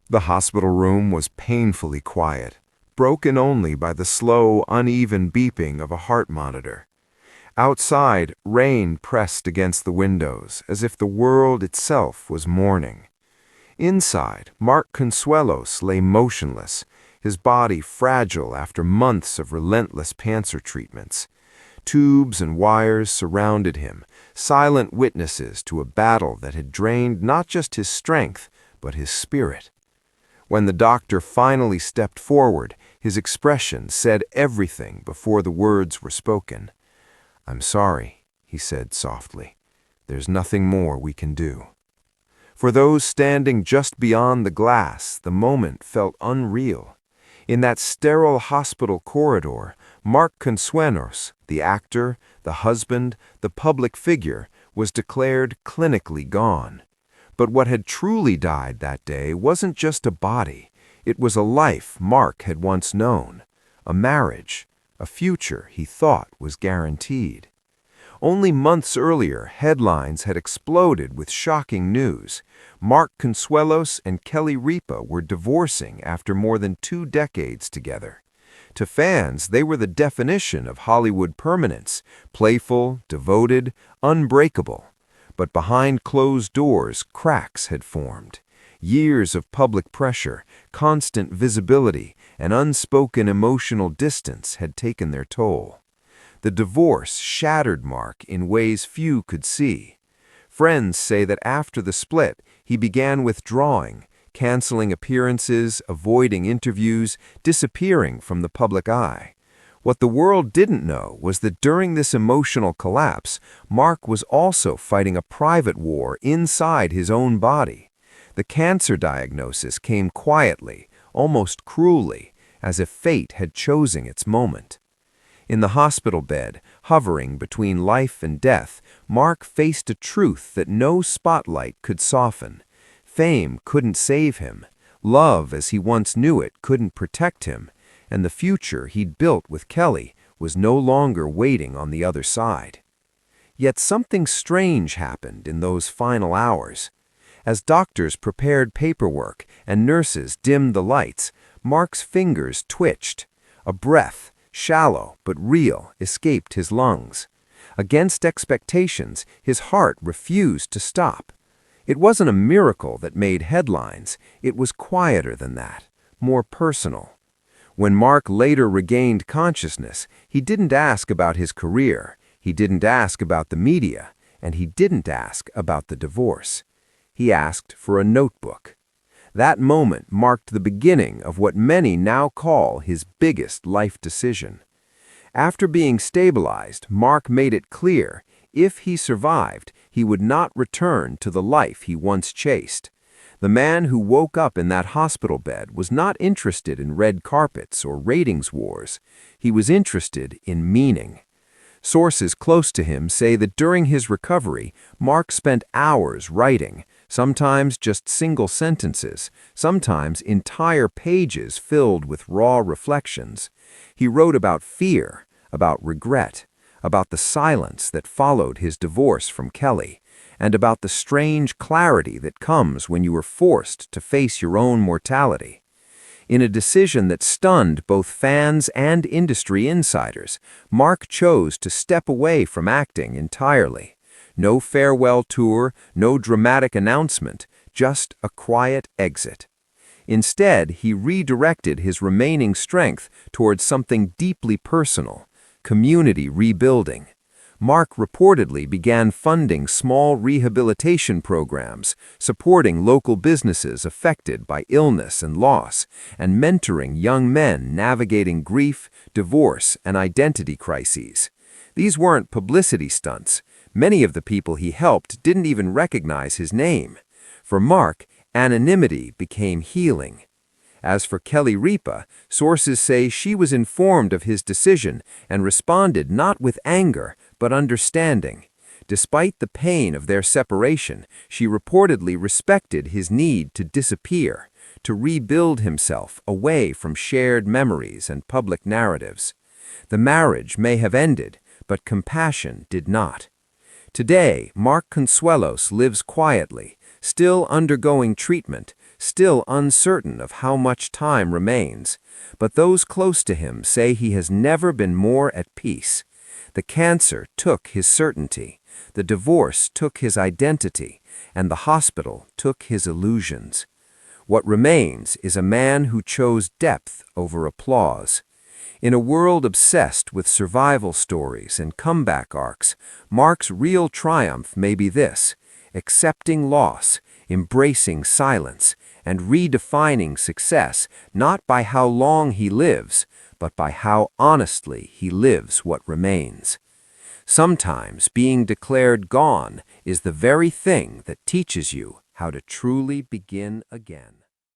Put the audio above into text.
The hospital room was painfully quiet, broken only by the slow, uneven beeping of a heart monitor. Outside, rain pressed against the windows, as if the world itself was mourning. Inside, Mark Consuelos lay motionless, his body fragile after months of relentless cancer treatments. Tubes and wires surrounded him, silent witnesses to a battle that had drained not just his strength, but his spirit. When the doctor finally stepped forward, his expression said everything before the words were spoken. "I'm sorry," he said softly. "There's nothing more we can do." For those standing just beyond the glass, the moment felt unreal. In that sterile hospital corridor, Mark Consuelos, the actor, the husband, the public figure, was declared clinically gone. But what had truly died that day wasn't just a body. It was a life Mark had once known, a marriage, a future he thought was guaranteed. Only months earlier, headlines had exploded with shocking news. Mark Consuelos and Kelly Ripa were divorcing after more than 2 decades together. To fans, they were the definition of Hollywood permanence, playful, devoted, unbreakable. But behind closed doors, cracks had formed. Years of public pressure, constant visibility, and unspoken emotional distance had taken their toll. The divorce shattered Mark in ways few could see. Friends say that after the split, he began withdrawing, canceling appearances, avoiding interviews, disappearing from the public eye. What the world didn't know was that during this emotional collapse, Mark was also fighting a private war inside his own body. The cancer diagnosis came quietly, almost cruelly, as if fate had chosen its moment. In the hospital bed, hovering between life and death, Mark faced a truth that no spotlight could soften. Fame couldn't save him. Love, as he once knew it, couldn't protect him. And the future he'd built with Kelly was no longer waiting on the other side. Yet something strange happened in those final hours. As doctors prepared paperwork and nurses dimmed the lights, Mark's fingers twitched. A breath, shallow but real, escaped his lungs. Against expectations, his heart refused to stop. It wasn't a miracle that made headlines. It was quieter than that, more personal. When Mark later regained consciousness, he didn't ask about his career, he didn't ask about the media, and he didn't ask about the divorce. He asked for a notebook. That moment marked the beginning of what many now call his biggest life decision. After being stabilized, Mark made it clear, if he survived, he would not return to the life he once chased. The man who woke up in that hospital bed was not interested in red carpets or ratings wars. He was interested in meaning. Sources close to him say that during his recovery, Mark spent hours writing, sometimes just single sentences, sometimes entire pages filled with raw reflections. He wrote about fear, about regret, about the silence that followed his divorce from Kelly, and about the strange clarity that comes when you are forced to face your own mortality. In a decision that stunned both fans and industry insiders, Mark chose to step away from acting entirely. No farewell tour, no dramatic announcement, just a quiet exit. Instead, he redirected his remaining strength towards something deeply personal, community rebuilding. Mark reportedly began funding small rehabilitation programs, supporting local businesses affected by illness and loss, and mentoring young men navigating grief, divorce, and identity crises. These weren't publicity stunts. Many of the people he helped didn't even recognize his name. For Mark, anonymity became healing. As for Kelly Ripa, sources say she was informed of his decision and responded not with anger, but understanding. Despite the pain of their separation, she reportedly respected his need to disappear, to rebuild himself away from shared memories and public narratives. The marriage may have ended, but compassion did not. Today, Mark Consuelos lives quietly, still undergoing treatment, still uncertain of how much time remains, but those close to him say he has never been more at peace. The cancer took his certainty, the divorce took his identity, and the hospital took his illusions. What remains is a man who chose depth over applause. In a world obsessed with survival stories and comeback arcs, Mark's real triumph may be this: accepting loss, embracing silence, and redefining success not by how long he lives, but by how honestly he lives what remains. Sometimes being declared gone is the very thing that teaches you how to truly begin again.